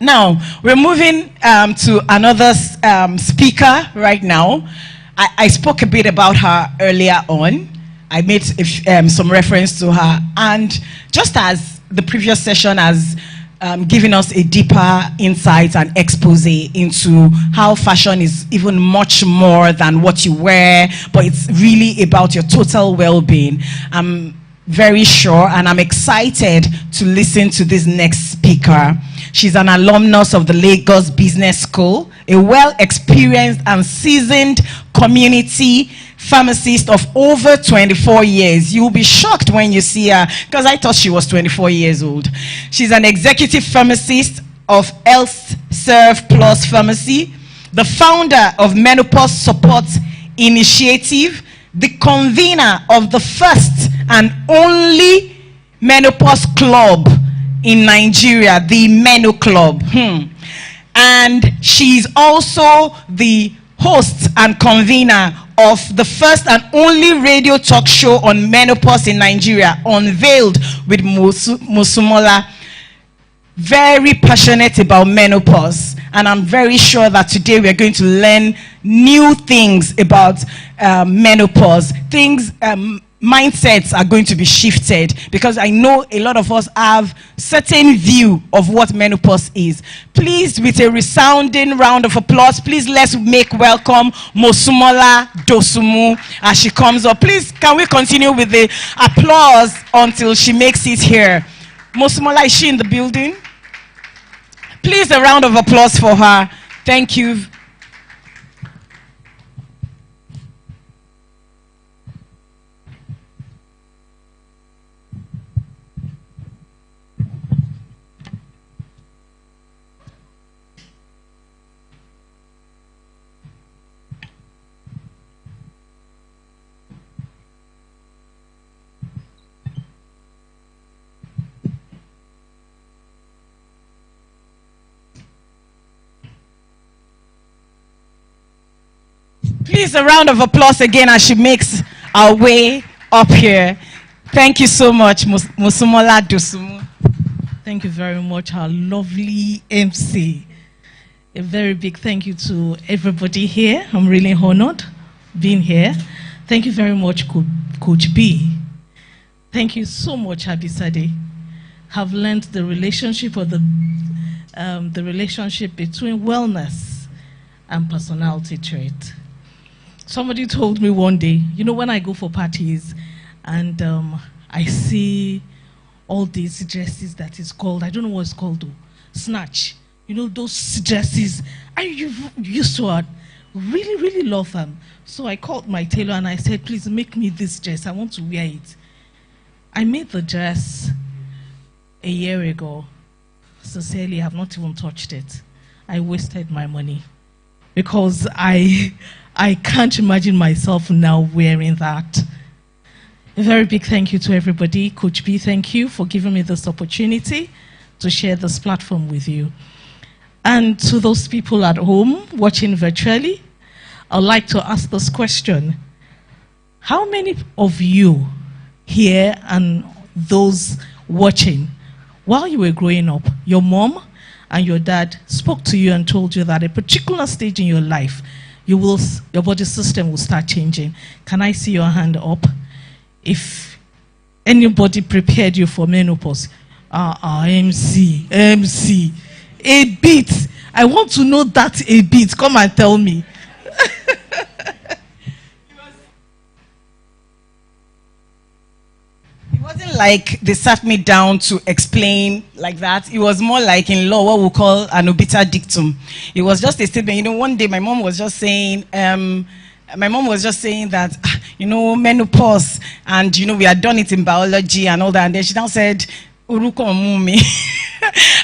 Now, we're moving to another speaker right now. I spoke a bit about her earlier on. I made some reference to her. And just as the previous session has given us a deeper insight and expose into how fashion is even much more than what you wear, but it's really about your total well-being. I'm very sure, and I'm excited to listen to this next speaker. She's an alumnus of the Lagos Business School, a well-experienced and seasoned community pharmacist of over 24 years. You'll be shocked when you see her, because I thought she was 24 years old. She's an executive pharmacist of Health Serve Plus Pharmacy, the founder of Menopause Support Initiative, the convener of the first and only menopause club in Nigeria, the Menoclub. And she's also the host and convener of the first and only radio talk show on menopause in Nigeria, Unveiled with Mosunmola. Very passionate about menopause, and I'm very sure that today we are going to learn new things about menopause. Mindsets are going to be shifted, because I know a lot of us have certain view of what menopause is. Please, with a resounding round of applause, please let's make welcome Mosunmola Dosunmu as she comes up. Please, can we continue with the applause until she makes it here? Mosunmola, is she in the building? Please, a round of applause for her. Thank you. Please, a round of applause again as she makes our way up here. Thank you so much, Mosunmola Dosunmu. Thank you very much, our lovely MC. A very big thank you to everybody here. I'm really honored being here. Thank you very much, Coach B. Thank you so much, Abisade. Have learned the relationship or the relationship between wellness and personality trait. Somebody told me one day, you know, when I go for parties and I see all these dresses that is called, I don't know what it's called though, snatch. You know, those dresses, I used to really, really love them. So I called my tailor and I said, please make me this dress. I want to wear it. I made the dress a year ago. Sincerely, I have not even touched it. I wasted my money because I can't imagine myself now wearing that. A very big thank you to everybody. Coach B, thank you for giving me this opportunity to share this platform with you. And to those people at home watching virtually, I'd like to ask this question. How many of you here and those watching, while you were growing up, your mom and your dad spoke to you and told you that at a particular stage in your life, your body system will start changing? Can I see your hand up? If anybody prepared you for menopause, MC, a bit. I want to know that a bit. Come and tell me. It wasn't like they sat me down to explain like that. It was more like in law, what we call an obiter dictum. It was just a statement. You know, one day my mom was just saying, that, you know, menopause, and, you know, we had done it in biology and all that. And then she now said, Uruko Mumi.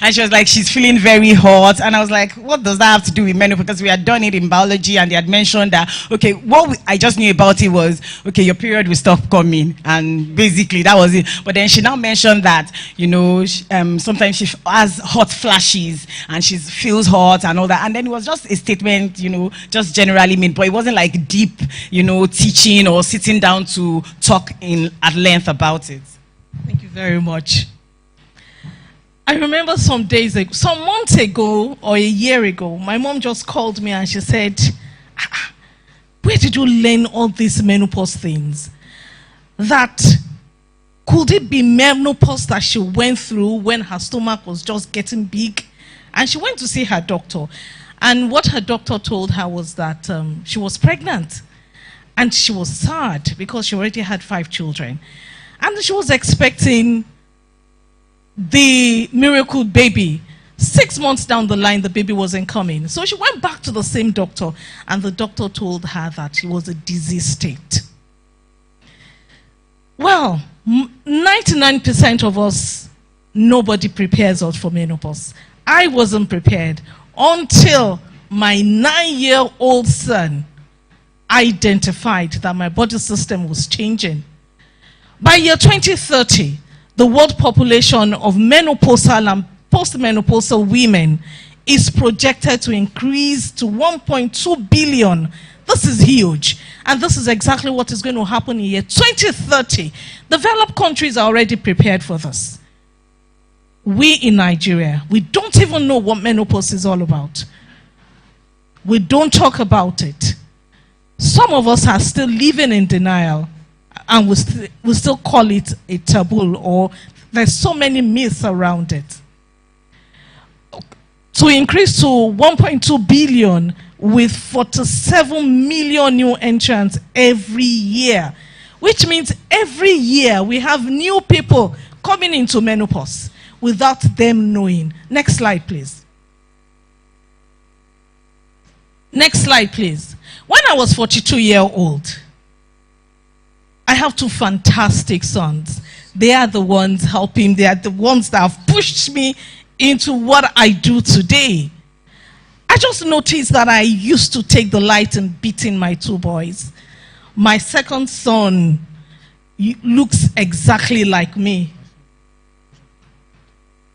And she was like, she's feeling very hot. And I was like, what does that have to do with menopause? Because we had done it in biology and they had mentioned that, okay, I just knew about it was, okay, your period will stop coming. And basically that was it. But then she now mentioned that, you know, sometimes she has hot flashes and she feels hot and all that. And then it was just a statement, you know, just generally meant, but it wasn't like deep, you know, teaching or sitting down to talk at length about it. Thank you very much. I remember some days ago, some months ago or a year ago, my mom just called me and she said, where did you learn all these menopause things? That could it be menopause that she went through when her stomach was just getting big? And she went to see her doctor. And what her doctor told her was that she was pregnant. And she was sad because she already had 5 children. And she was expecting the miracle baby. 6 months down the line, the baby wasn't coming. So she went back to the same doctor, and the doctor told her that it was a disease state. Well, 99% of us, nobody prepares us for menopause. I wasn't prepared until my 9-year-old son identified that my body system was changing. By year 2030, the world population of menopausal and postmenopausal women is projected to increase to 1.2 billion. This is huge. And this is exactly what is going to happen in year 2030. Developed countries are already prepared for this. We in Nigeria, we don't even know what menopause is all about. We don't talk about it. Some of us are still living in denial, and we still call it a taboo, or there's so many myths around it. To increase to 1.2 billion with 47 million new entrants every year, which means every year we have new people coming into menopause without them knowing. Next slide, please. Next slide, please. When I was 42-year-old, I have 2 fantastic sons. They are the ones helping. They are the ones that have pushed me into what I do today. I just noticed that I used to take delight in beating my 2 boys. My second son looks exactly like me.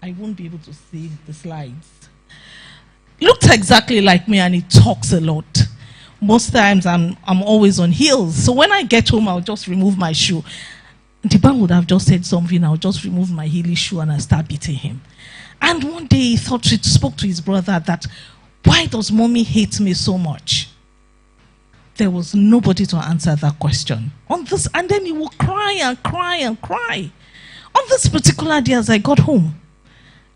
I won't be able to see the slides. Looks exactly like me, and he talks a lot. Most times I'm always on heels. So when I get home, I'll just remove my shoe. The man would have just said something. I'll just remove my heely shoe and I start beating him. And one day he spoke to his brother that, why does mommy hate me so much? There was nobody to answer that question. On this, and then he would cry and cry and cry. On this particular day, as I got home,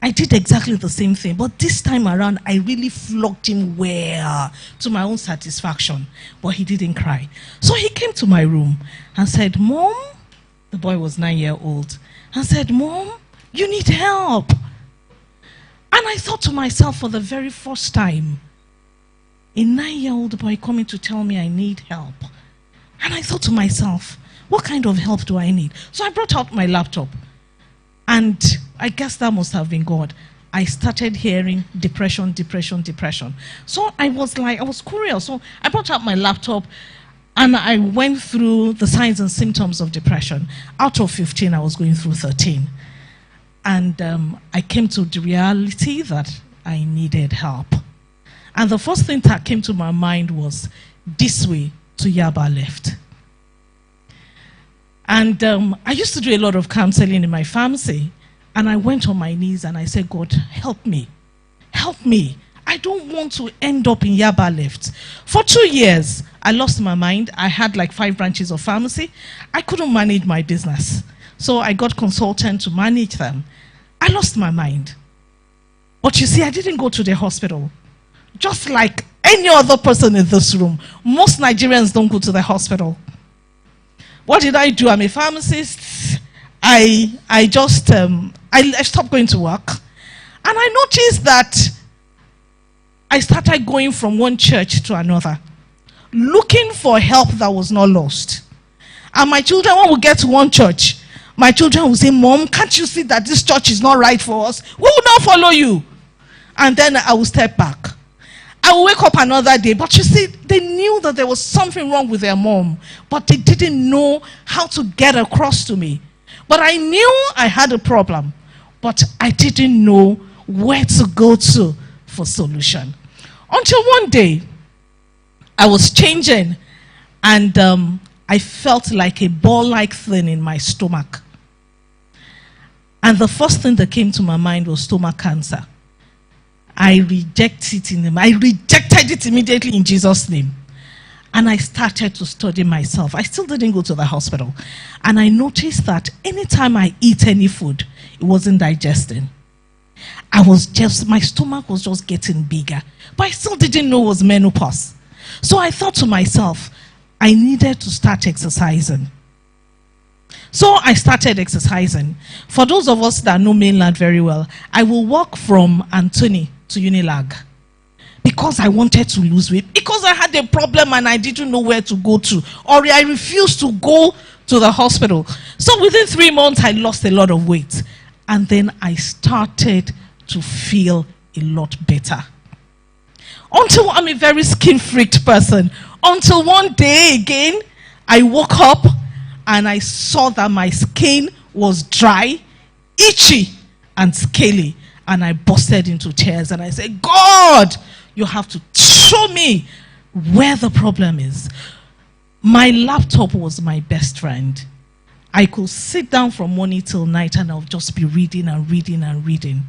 I did exactly the same thing, but this time around, I really flogged him well to my own satisfaction, but he didn't cry. So he came to my room and said, Mom, the boy was 9-year-old, and said, Mom, you need help. And I thought to myself, for the very first time, a 9-year-old boy coming to tell me I need help. And I thought to myself, what kind of help do I need? So I brought out my laptop. And I guess that must have been God. I started hearing depression, depression, depression. So I was curious. So I brought out my laptop and I went through the signs and symptoms of depression. Out of 15, I was going through 13. And I came to the reality that I needed help. And the first thing that came to my mind was this way to Yaba left. And I used to do a lot of counseling in my pharmacy. And I went on my knees and I said, God, help me. Help me. I don't want to end up in Yaba left. For 2 years, I lost my mind. I had like 5 branches of pharmacy. I couldn't manage my business. So I got consultant to manage them. I lost my mind. But you see, I didn't go to the hospital. Just like any other person in this room, most Nigerians don't go to the hospital. What did I do? I'm a pharmacist. I stopped going to work. And I noticed that I started going from one church to another, looking for help that was not lost. And my children, when we get to one church, my children will say, Mom, can't you see that this church is not right for us? We will not follow you. And then I will step back. I will wake up another day. But you see, they knew that there was something wrong with their mom, but they didn't know how to get across to me. But I knew I had a problem, but I didn't know where to go to for solution. Until one day, I was changing, and I felt like a ball-like thing in my stomach. And the first thing that came to my mind was stomach cancer. I rejected it immediately in Jesus' name. And I started to study myself. I still didn't go to the hospital. And I noticed that anytime I eat any food, it wasn't digesting. My stomach was just getting bigger. But I still didn't know it was menopause. So I thought to myself, I needed to start exercising. So I started exercising. For those of us that know mainland very well, I will walk from Anthony to Unilag because I wanted to lose weight, because I had a problem and I didn't know where to go to, or I refused to go to the hospital. So within 3 months, I lost a lot of weight. And then I started to feel a lot better. Until I'm a very skin-freaked person. Until one day again, I woke up and I saw that my skin was dry, itchy, and scaly. And I busted into tears and I said, God, you have to show me where the problem is. My laptop was my best friend. I could sit down from morning till night and I'll just be reading and reading and reading.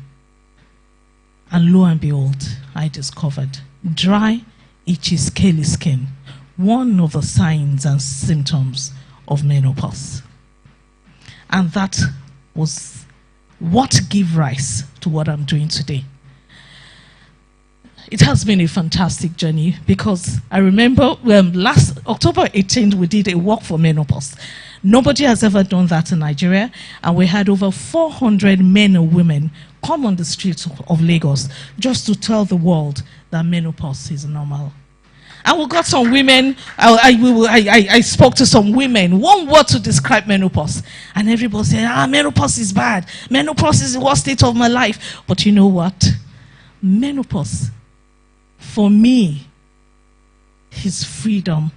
And lo and behold, I discovered dry, itchy, scaly skin, one of the signs and symptoms of menopause. And that was what gave rise to what I'm doing today. It has been a fantastic journey because I remember last October 18th, we did a walk for menopause. Nobody has ever done that in Nigeria, and we had over 400 men and women come on the streets of Lagos just to tell the world that menopause is normal. And we got some women, I spoke to some women, one word to describe menopause. And everybody said, menopause is bad. Menopause is the worst state of my life. But you know what? Menopause, for me, is freedom.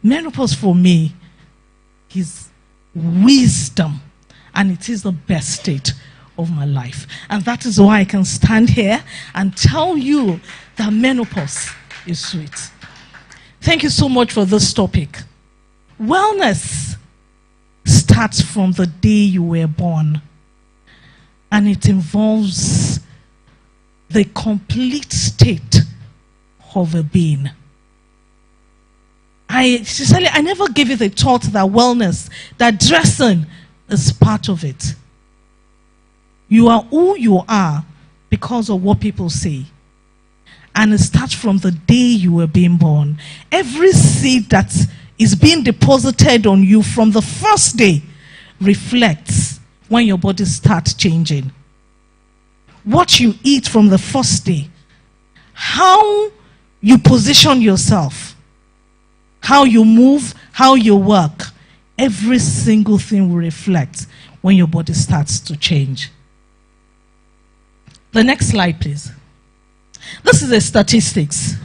Menopause for me is wisdom. And it is the best state of my life. And that is why I can stand here and tell you that menopause is sweet. Thank you so much for this topic. Wellness starts from the day you were born. And it involves the complete state of a being. I never gave it a thought that wellness, that dressing is part of it. You are who you are because of what people say. And it starts from the day you were being born. Every seed that is being deposited on you from the first day reflects when your body starts changing. What you eat from the first day, how you position yourself, how you move, how you work, every single thing will reflect when your body starts to change. The next slide, please. This is the statistics.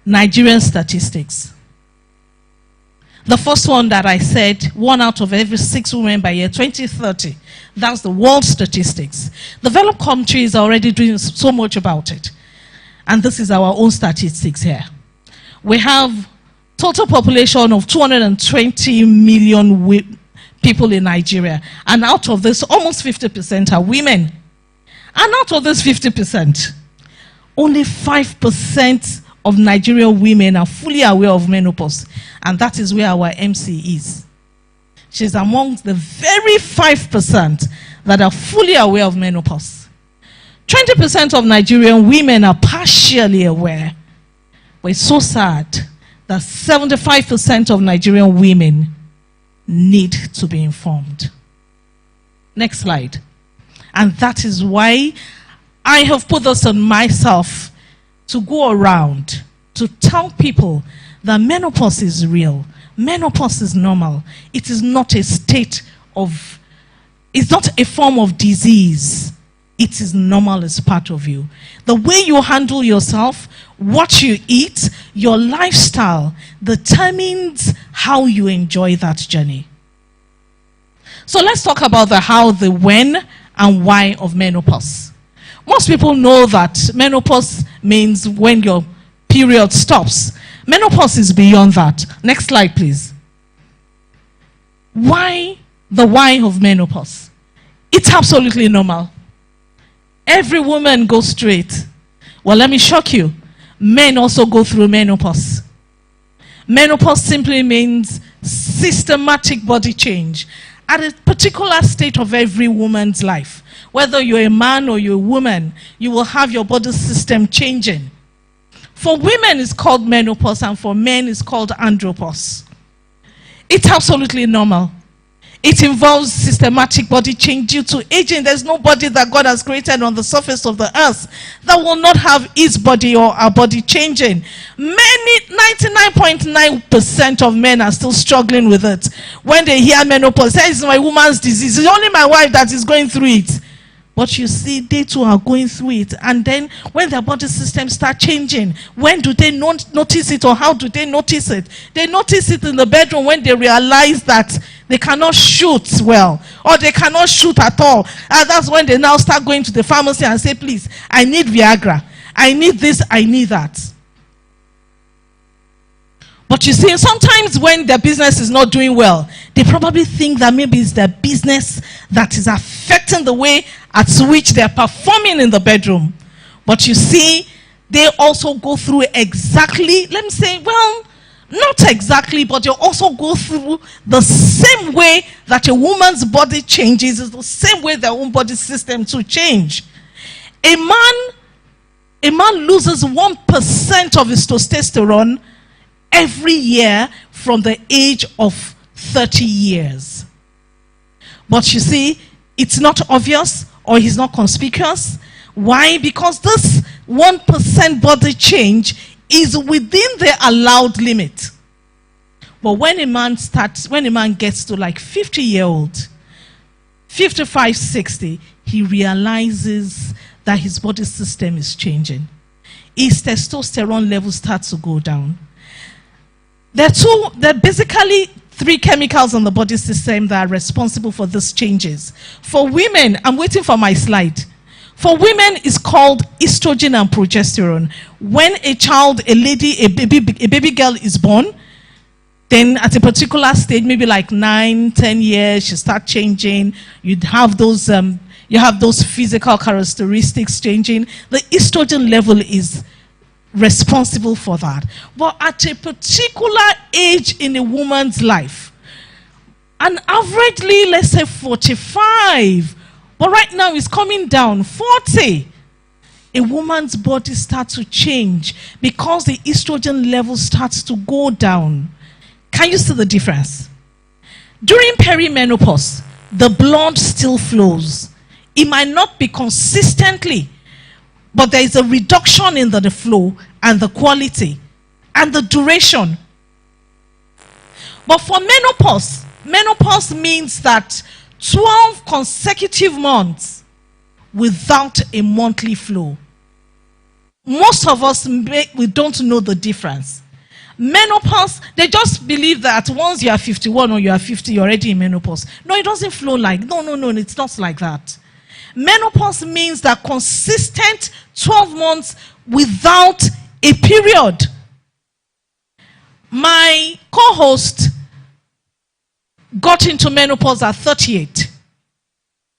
Nigerian statistics. The first one that I said, 1 out of every 6 women by year 2030. That's the world statistics. Developed countries are already doing so much about it. And this is our own statistics here. We have total population of 220 million people in Nigeria. And out of this, almost 50% are women. And out of this 50%, only 5% of Nigerian women are fully aware of menopause. And that is where our MC is. She's among the very 5% that are fully aware of menopause. 20% of Nigerian women are partially aware. But it's so sad that 75% of Nigerian women need to be informed. Next slide. And that is why I have put this on myself to go around to tell people that menopause is real. Menopause is normal. It is not a state of, it's not a form of disease. It is normal as part of you. The way you handle yourself, what you eat, your lifestyle determines how you enjoy that journey. So let's talk about the how, the when, and why of menopause. Most people know that menopause means when your period stops. Menopause is beyond that. Next slide, please. Why? The why of menopause It's absolutely normal. Every woman goes through it. Well, let me shock you. Men also go through menopause. Menopause simply means systematic body change at a particular state of every woman's life. Whether you're a man or you're a woman, you will have your body system changing. For women, it's called menopause, and for men, it's called andropause. It's absolutely normal. It involves systematic body change due to aging. There's nobody that God has created on the surface of the earth that will not have his body or our body changing. 99.9% of men are still struggling with it. When they hear menopause, say, it's my woman's disease. It's only my wife that is going through it. But you see, they too are going through it. And then when their body systems start changing, when do they notice it, or how do they notice it? They notice it in the bedroom when they realize that they cannot shoot well, or they cannot shoot at all. And that's when they now start going to the pharmacy and say, please, I need Viagra. I need this, I need that. But you see, sometimes when their business is not doing well, they probably think that maybe it's their business that is affecting the way at which they're performing in the bedroom. But you see, they also go through exactly, let me say, well, not exactly, but they also go through the same way that a woman's body changes, is the same way their own body system to change. A man loses 1% of his testosterone every year from the age of 30 years. But you see, it's not obvious, or he's not conspicuous. Why? Because this 1% body change is within the allowed limit. But when a man gets to like 50-year-old, 55, 60, he realizes that his body system is changing. His testosterone level starts to go down. There are basically 3 chemicals in the body system that are responsible for these changes. For women, I'm waiting for my slide. For women, it's called estrogen and progesterone. When a child, a baby girl is born, then at a particular stage, maybe like 9, 10 years, she starts changing. You have those physical characteristics changing. The estrogen level is responsible for that. But at a particular age in a woman's life, and averagely, let's say 45, but right now it's coming down, 40, a woman's body starts to change because the estrogen level starts to go down. Can you see the difference? During perimenopause, the blood still flows. It might not be consistently, but there is a reduction in the flow and the quality and the duration. But for menopause means that 12 consecutive months without a monthly flow. Most of us, we don't know the difference. Menopause, they just believe that once you are 51 or you are 50, you're already in menopause. No, it doesn't flow like, no, it's not like that. Menopause means that consistent 12 months without a period. My co-host got into menopause at 38.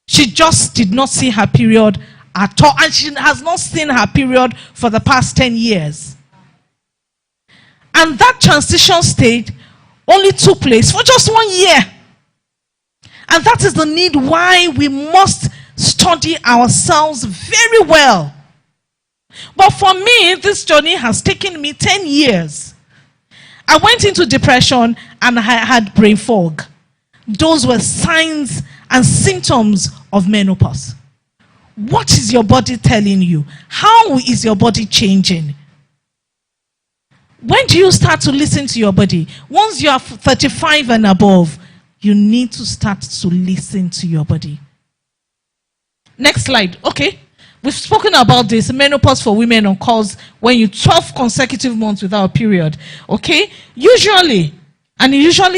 She just did not see her period at all, and she has not seen her period for the past 10 years. And that transition stage only took place for just 1 year. And that is the need why we must study ourselves very well. But for me, this journey has taken me 10 years. I went into depression and I had brain fog. Those were signs and symptoms of menopause. What is your body telling you? How is your body changing? When do you start to listen to your body? Once you are 35 and above, you need to start to listen to your body. Next slide. Okay. We've spoken about this. Menopause for women occurs when you 12 consecutive months without a period. Okay? Usually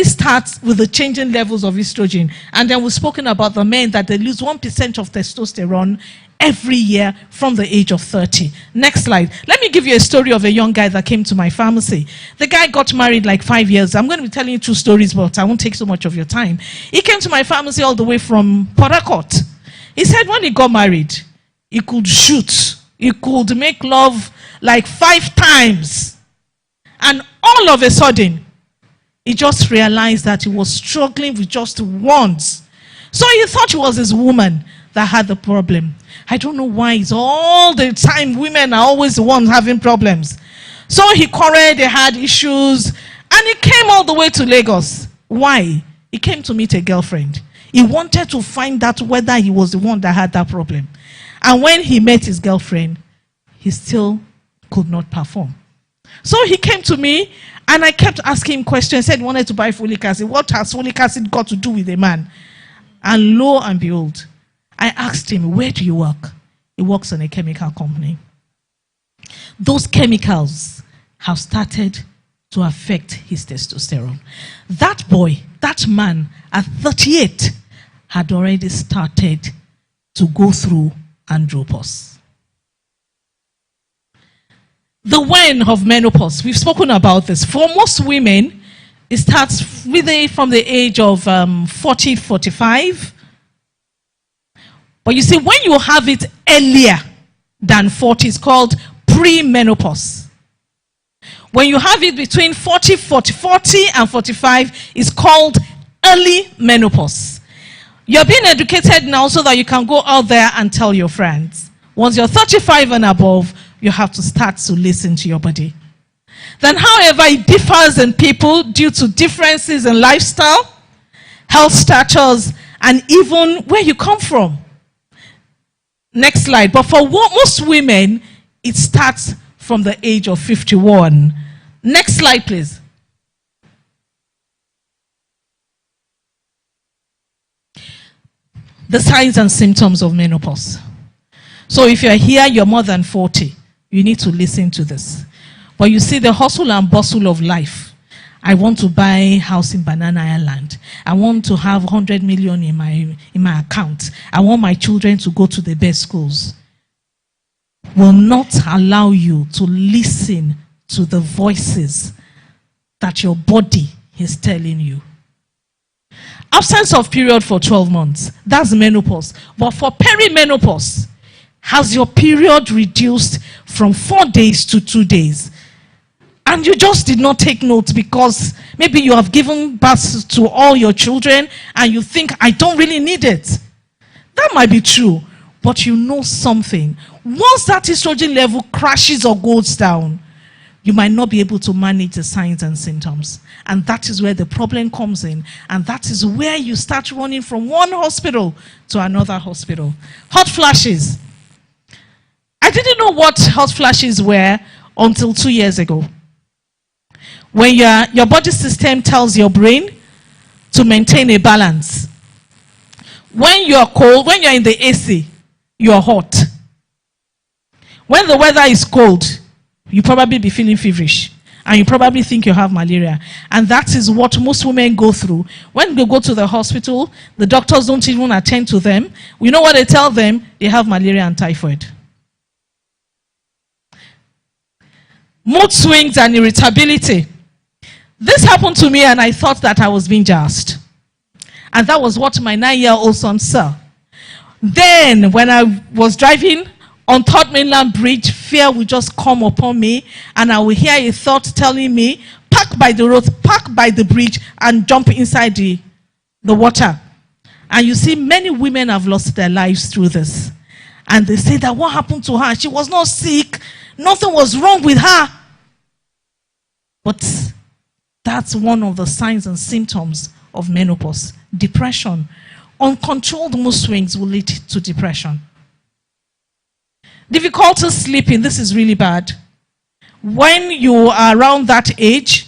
starts with the changing levels of estrogen. And then we've spoken about the men that they lose 1% of testosterone every year from the age of 30. Next slide. Let me give you a story of a young guy that came to my pharmacy. The guy got married like 5 years. I'm going to be telling you 2 stories, but I won't take so much of your time. He came to my pharmacy all the way from Port Harcourt. He said when he got married, he could shoot. He could make love like 5 times. And all of a sudden, he just realized that he was struggling with just once. So he thought it was his woman that had the problem. I don't know why it's all the time women are always the ones having problems. So he quarreled, they had issues, and he came all the way to Lagos. Why? He came to meet a girlfriend. He wanted to find out whether he was the one that had that problem. And when he met his girlfriend, he still could not perform. So he came to me, and I kept asking him questions. He said he wanted to buy folic acid. What has folic acid got to do with a man? And lo and behold, I asked him, where do you work? He works in a chemical company. Those chemicals have started to affect his testosterone. That boy, that man, at 38, had already started to go through andropause. The when of menopause, we've spoken about this. For most women, it starts really from the age of 40, 45. But you see, when you have it earlier than 40, it's called pre-menopause. When you have it between 40 and 45, it's called early menopause. You're being educated now so that you can go out there and tell your friends. Once you're 35 and above, you have to start to listen to your body. Then, however, it differs in people due to differences in lifestyle, health status, and even where you come from. Next slide. But for most women, it starts from the age of 51. Next slide, please. The signs and symptoms of menopause. So if you're here, you're more than 40, you need to listen to this. But you see the hustle and bustle of life. I want to buy a house in Banana Island. I want to have 100 million in my account. I want my children to go to the best schools. Will not allow you to listen to the voices that your body is telling you. Absence of period for 12 months. That's menopause. But for perimenopause, has your period reduced from 4 days to 2 days? And you just did not take note because maybe you have given birth to all your children and you think, I don't really need it. That might be true, but you know something. Once that estrogen level crashes or goes down, you might not be able to manage the signs and symptoms. And that is where the problem comes in. And that is where you start running from one hospital to another hospital. Hot flashes. I didn't know what hot flashes were until 2 years ago. When your body system tells your brain to maintain a balance. When you're cold, when you're in the AC, you're hot. When the weather is cold, you probably be feeling feverish. And you probably think you have malaria. And that is what most women go through. When they go to the hospital, the doctors don't even attend to them. You know what they tell them? They have malaria and typhoid. Mood swings and irritability. This happened to me and I thought that I was being jazzed. And that was what my 9-year-old son saw. Then when I was driving on Third Mainland Bridge, fear would just come upon me and I would hear a thought telling me, park by the road, park by the bridge and jump inside the water. And you see, many women have lost their lives through this. And they say that what happened to her? She was not sick. Nothing was wrong with her. But that's one of the signs and symptoms of menopause. Depression. Uncontrolled mood swings will lead to depression. Difficulty sleeping. This is really bad. When you are around that age,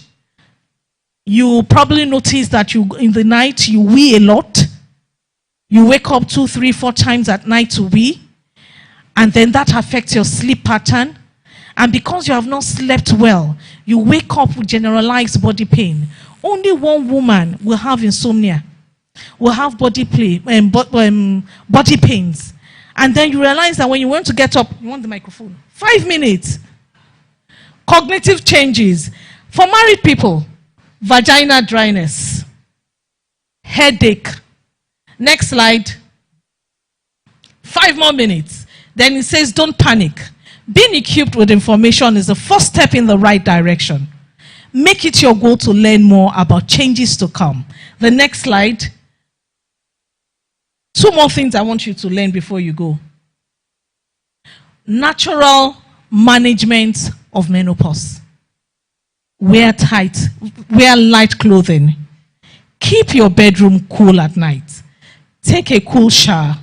you probably notice that in the night you wee a lot. You wake up 2, 3, 4 times at night to wee. And then that affects your sleep pattern. And because you have not slept well, you wake up with generalized body pain. Only one woman will have insomnia, will have body pains. And then you realize that when you want to get up, you want the microphone. 5 minutes. Cognitive changes. For married people, vaginal dryness, headache. Next slide. 5 more minutes. Then it says, don't panic. Being equipped with information is the first step in the right direction. Make it your goal to learn more about changes to come. The next slide. 2 more things I want you to learn before you go. Natural management of menopause. Wear light clothing. Keep your bedroom cool at night. Take a cool shower.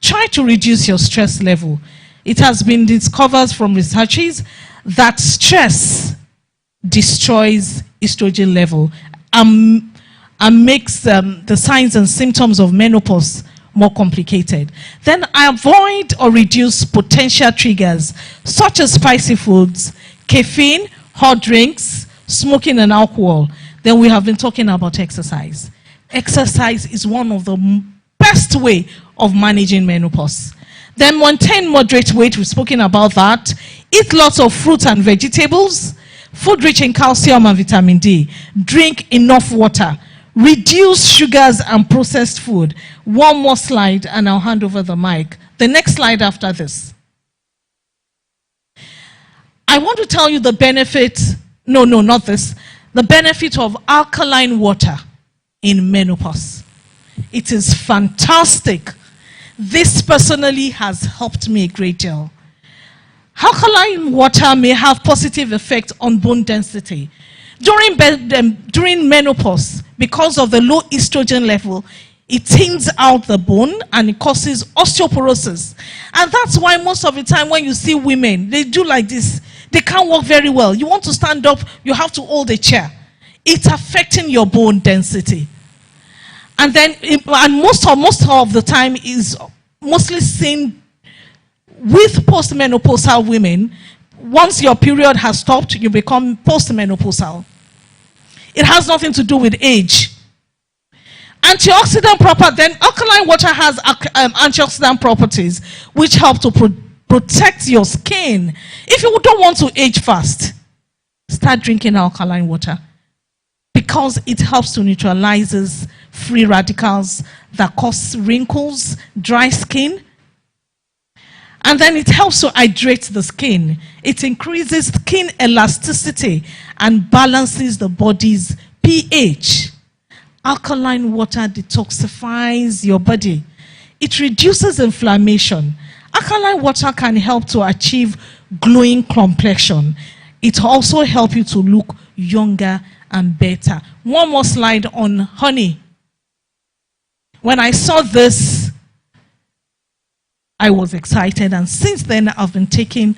Try to reduce your stress level. It has been discovered from researches that stress destroys estrogen level and makes the signs and symptoms of menopause more complicated. Then avoid or reduce potential triggers such as spicy foods, caffeine, hot drinks, smoking and alcohol. Then we have been talking about exercise. Exercise is one of the best way of managing menopause. Then maintain moderate weight. We've spoken about that. Eat lots of fruits and vegetables. Food rich in calcium and vitamin D. Drink enough water. Reduce sugars and processed food. One more slide and I'll hand over the mic. The next slide after this. I want to tell you the benefit. No, not this. The benefit of alkaline water in menopause. It is fantastic. This personally has helped me a great deal. Alkaline water may have positive effect on bone density. During menopause, because of the low estrogen level, it thins out the bone and it causes osteoporosis. And that's why most of the time when you see women, they do like this. They can't walk very well. You want to stand up, you have to hold a chair. It's affecting your bone density. And then, most of the time is mostly seen with postmenopausal women. Once your period has stopped, you become postmenopausal. It has nothing to do with age. Antioxidant properties. Then alkaline water has antioxidant properties which help to protect your skin. If you don't want to age fast, start drinking alkaline water, because it helps to neutralize free radicals that cause wrinkles, dry skin. And then it helps to hydrate the skin. It increases skin elasticity and balances the body's pH. Alkaline water detoxifies your body. It reduces inflammation. Alkaline water can help to achieve glowing complexion. It also helps you to look younger and better. One more slide on honey. When I saw this, I was excited, and since then I've been taking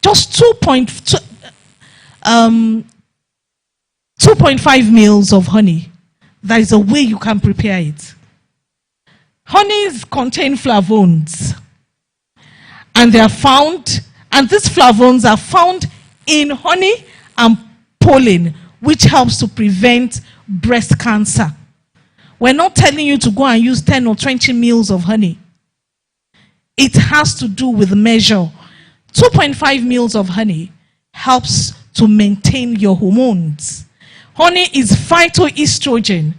just 2.5 mils of honey. There is a way you can prepare it. Honeys contain flavones, and they are found, and these flavones are found in honey and pollen, which helps to prevent breast cancer. We're not telling you to go and use 10 or 20 mils of honey. It has to do with measure. 2.5 mils of honey helps to maintain your hormones. Honey is phytoestrogen,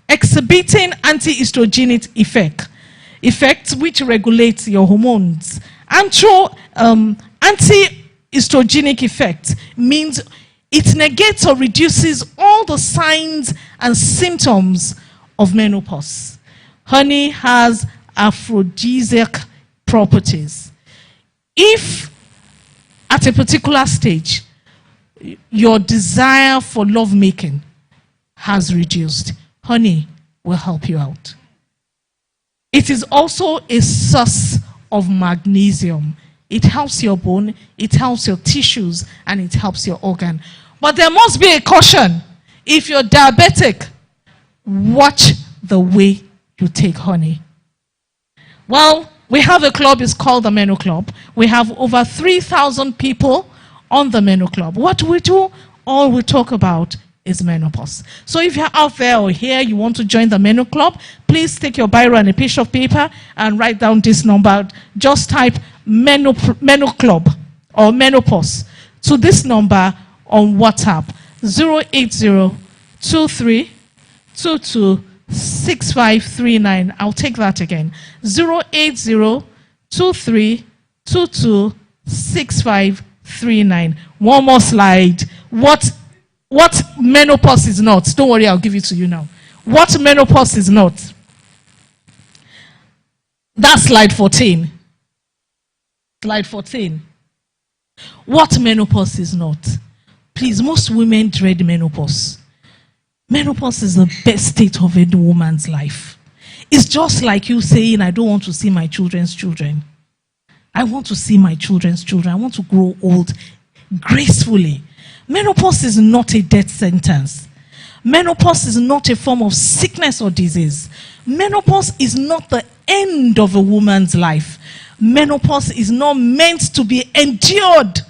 exhibiting anti-estrogenic effects which regulates your hormones. Anti-estrogenic effect means it negates or reduces all the signs and symptoms of menopause. Honey has aphrodisiac properties. If at a particular stage your desire for lovemaking has reduced, honey will help you out. It is also a source of magnesium. It helps your bone, it helps your tissues, and it helps your organ. But there must be a caution. If you're diabetic, watch the way you take honey. Well, we have a club, it's called the Menoclub. We have over 3,000 people on the Menoclub. What we do, all we talk about is menopause. So if you're out there or here, you want to join the Menoclub, please take your biro and a piece of paper and write down this number. Just type Menoclub or menopause to this number on WhatsApp, 08023226539. I'll take that again, 08023226539. 23226539. One more slide. What menopause is not? Don't worry, I'll give it to you now. What menopause is not? That's slide 14. Slide 14. What menopause is not? Please, most women dread menopause. Menopause is the best state of a woman's life. It's just like you saying, I don't want to see my children's children. I want to see my children's children. I want to grow old gracefully. Menopause is not a death sentence. Menopause is not a form of sickness or disease. Menopause is not the end of a woman's life. Menopause is not meant to be endured.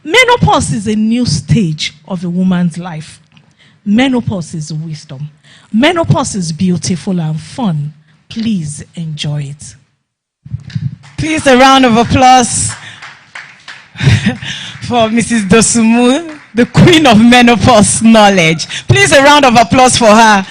Menopause is a new stage of a woman's life. Menopause is wisdom. Menopause is beautiful and fun. Please enjoy it. Please, a round of applause for Mrs. Dosunmu, the queen of menopause knowledge. Please, a round of applause for her.